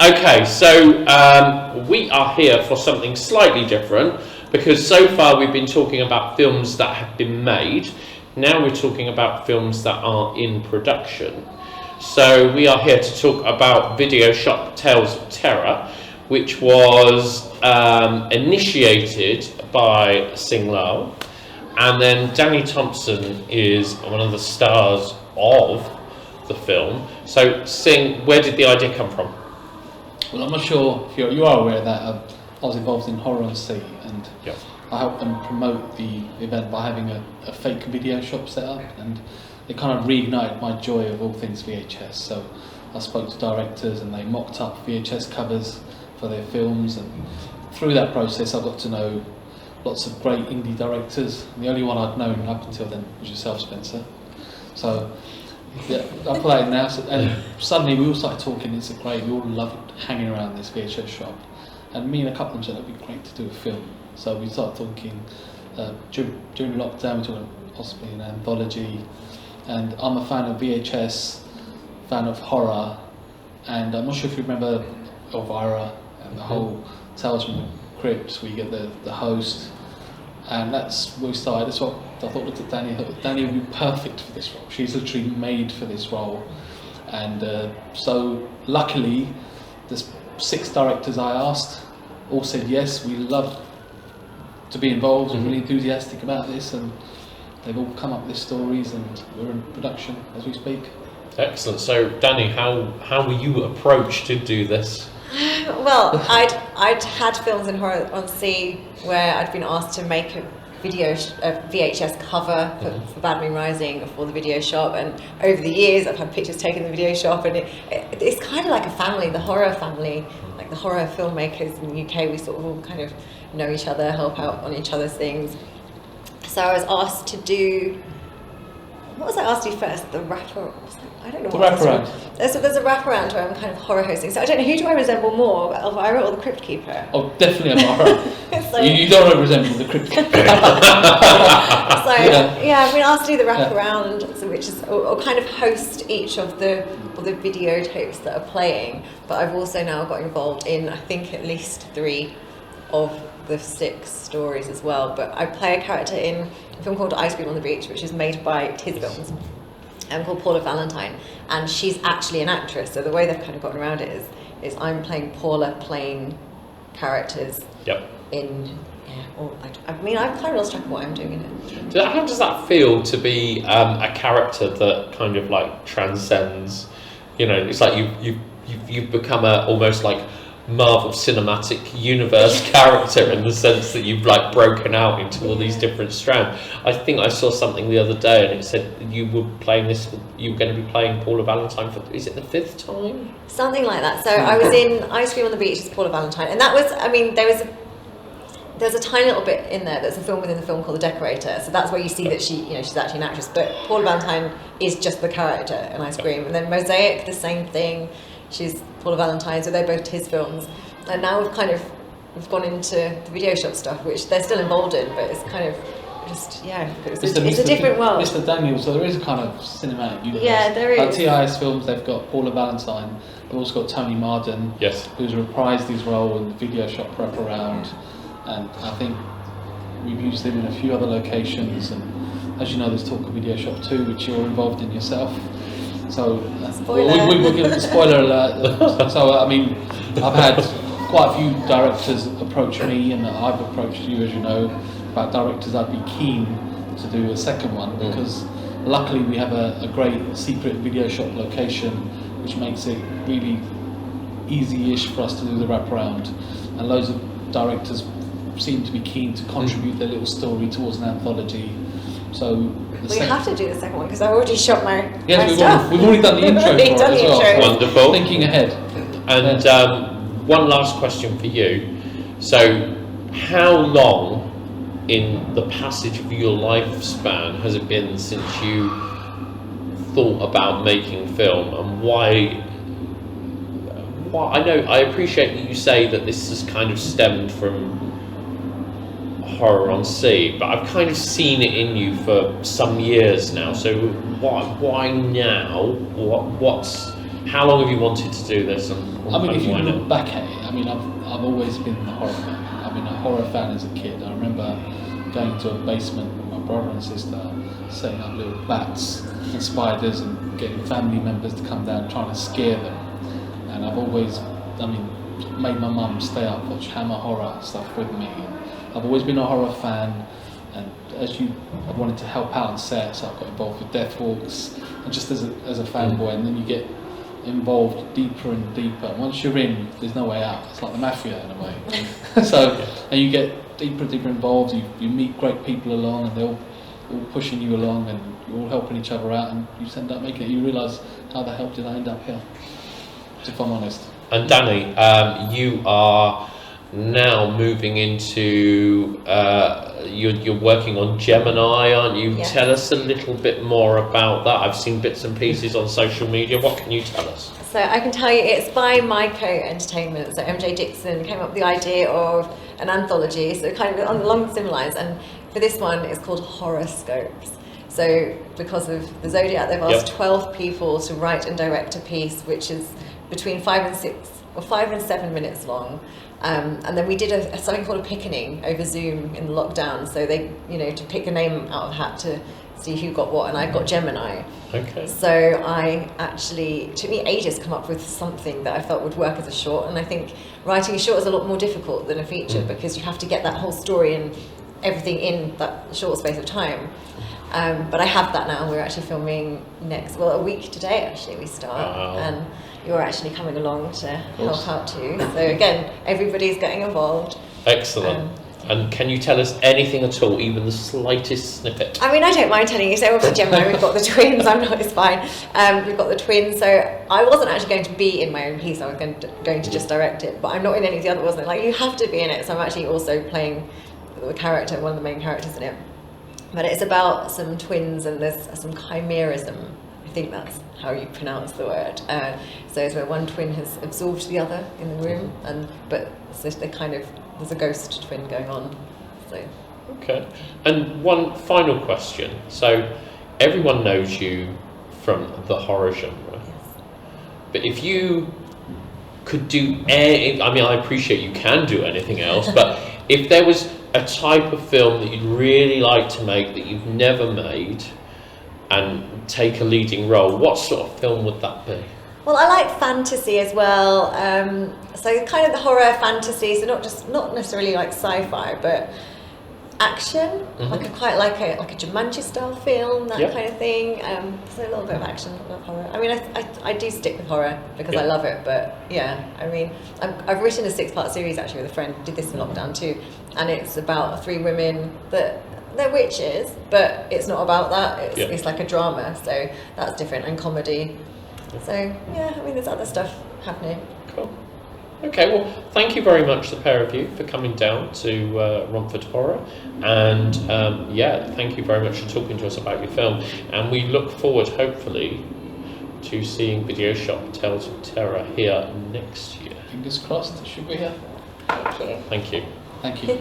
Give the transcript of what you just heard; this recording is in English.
Okay, so we are here for something slightly different because so far we've been talking about films that have been made. Now we're talking about films that are in production. So we are here to talk about Videoshop Tales of Terror, which was initiated by Singh, Lall, and then Dani Thompson is one of the stars of the film. So Singh, where did the idea come from? Well, I'm not sure if you are aware that I was involved in Horror on Sea, and Yep. I helped them promote the event by having a fake video shop set up, and it kind of reignited my joy of all things VHS. So I spoke to directors and they mocked up VHS covers for their films, and through that process I got to know lots of great indie directors. The only one I'd known up until then was yourself, Spencer. So yeah, I put that in now, and suddenly we all started talking. It's great. We all loved hanging around this VHS shop, and me and a couple of them said it'd be great to do a film. So we started talking during lockdown. We talked possibly an anthology, and I'm a fan of VHS, fan of horror, and I'm not sure if you remember Elvira and the whole Tales from the Crypt. We get the host, and that's where we started. That's what I thought. Looked at Dani. I thought Dani would be perfect for this role. She's literally made for this role, and so luckily, there's 6 directors I asked all said yes. We love to be involved and really enthusiastic about this, and they've all come up with stories, and we're in production as we speak. Excellent. So Dani, how were you approached to do this? Well, I'd had films in Horror on Sea where I'd been asked to make a VHS cover for Bad Moon Rising for the video shop, and over the years I've had pictures taken in the video shop, and it's kind of like a family, the horror family, like the horror filmmakers in the UK. We sort of all kind of know each other, help out on each other's things. So I was asked to do, what was I asked to do first? The wrapper, I don't know. The wraparound. There's a wraparound where I'm kind of horror hosting. So I don't know, who do I resemble more, Elvira or the Crypt Keeper? Oh, definitely Elvira. So, you don't resemble the Crypt Keeper. So yeah, I've been asked to do the wraparound, so which is or kind of host each of the videotapes that are playing. But I've also now got involved in, I think, at least 3 of the 6 stories as well. But I play a character in a film called Ice Cream on the Beach, which is made by Tiz Films, called Paula Valentine, and she's actually an actress. So the way they've kind of gotten around it is I'm playing Paula playing characters. Yep. I've kind of lost track of what I'm doing in it. How does that feel to be a character that kind of like transcends? You know, it's like you've become almost like Marvel Cinematic Universe character, in the sense that you've like broken out into all these different strands. I think I saw something the other day and it said you were playing this. You were going to be playing Paula Valentine for, is it the 5th time? Something like that. So I was in Ice Cream on the Beach as Paula Valentine, and that was, there's a tiny little bit in there that's a film within the film called The Decorator. So that's where you see that she's actually an actress. But Paula Valentine is just the character in Ice Cream, and then Mosaic, the same thing. She's Paula Valentine, so they're both his films. And now we've gone into the video shop stuff, which they're still involved in, but it's kind of just, it's a different world. Mr. Daniel, so there is a kind of cinematic universe. Yeah, there is. Like TIS Films, they've got Paula Valentine, they've also got Tony Marden, Yes. who's reprised his role in the video shop wraparound, and I think we've used him in a few other locations, and as you know, there's talk of Video Shop 2, which you're involved in yourself. So we'll give the spoiler alert. So I've had quite a few directors approach me, and I've approached you, as you know, about directors I'd be keen to do a second one, because luckily we have a great secret video shop location, which makes it really easy-ish for us to do the wraparound, and loads of directors seem to be keen to contribute their little story towards an anthology. So we have to do the second one because I've already shot my stuff. We've already done the intro for it as well. Wonderful. Thinking ahead. And one last question for you. So how long in the passage of your lifespan has it been since you thought about making film, and why I appreciate that you say that this has kind of stemmed from Horror on Sea, but I've kind of seen it in you for some years now. So why now? What's How long have you wanted to do this? And I mean, if you why now? look back at it, I mean, I've always been a horror fan. I've been a horror fan as a kid. I remember going to a basement with my brother and sister, setting up little bats and spiders and getting family members to come down trying to scare them. And I've always, I mean, made my mum stay up, watch Hammer horror stuff with me. And I've always been a horror fan, and I wanted to help out on set, so I got involved with Death Walks, and just as a fanboy, and then you get involved deeper and deeper. And once you're in, there's no way out. It's like the mafia in a way. So, and you get deeper and deeper involved. You meet great people along, and they're all pushing you along, and you're all helping each other out, and you just end up making it. You realise, how the hell did I end up here? If I'm honest. And Dani, you are now moving into you're working on Gemini, aren't you? Yes. Tell us a little bit more about that. I've seen bits and pieces on social media. What can you tell us? So I can tell you it's by Myco Entertainment. So MJ Dixon came up with the idea of an anthology, so kind of along similar lines, and for this one it's called Horoscopes. So because of the Zodiac, they've asked 12 people to write and direct a piece which is between 5 and 7 minutes long. And then we did something called a pickening over Zoom in the lockdown. So they, to pick a name out of a hat to see who got what, and I got Gemini. Okay. So it took me ages to come up with something that I felt would work as a short. And I think writing a short is a lot more difficult than a feature because you have to get that whole story and everything in that short space of time. But I have that now, and we're actually filming a week today actually we start. Wow. And you're actually coming along to help out too. So again, everybody's getting involved. Excellent. And can you tell us anything at all, even the slightest snippet? I mean, I don't mind telling you. So obviously Gemini, we've got the twins. It's fine. We've got the twins. So I wasn't actually going to be in my own piece. I was going to just direct it. But I'm not in any of the other ones. Like, you have to be in it. So I'm actually also playing the character, one of the main characters in it. But it's about some twins, and there's some chimerism. I think that's how you pronounce the word. So it's where one twin has absorbed the other in the room, but so there's a ghost twin going on. So. Okay. And one final question. So everyone knows you from the horror genre. Yes. But if you could do I appreciate you can do anything else, but if there was a type of film that you'd really like to make that you've never made and take a leading role, what sort of film would that be? Well, I like fantasy as well. So kind of the horror fantasy, so not necessarily like sci-fi, but action. Mm-hmm. Like I quite like a Jumanji style film, that kind of thing. So a little bit of action, a little bit of horror. I mean, I do stick with horror because I love it, but yeah, I mean, I've written a 6-part series actually with a friend. Did this in lockdown too, and it's about 3 women that they're witches, but it's not about that. It's like a drama, so that's different, and comedy. So yeah, I mean, there's other stuff happening. Cool. Okay, well, thank you very much, the pair of you, for coming down to Romford Horror, and thank you very much for talking to us about your film, and we look forward, hopefully, to seeing Videoshop Tales of Terror here next year. Fingers crossed, should we here? Thank you. Thank you. Thank you.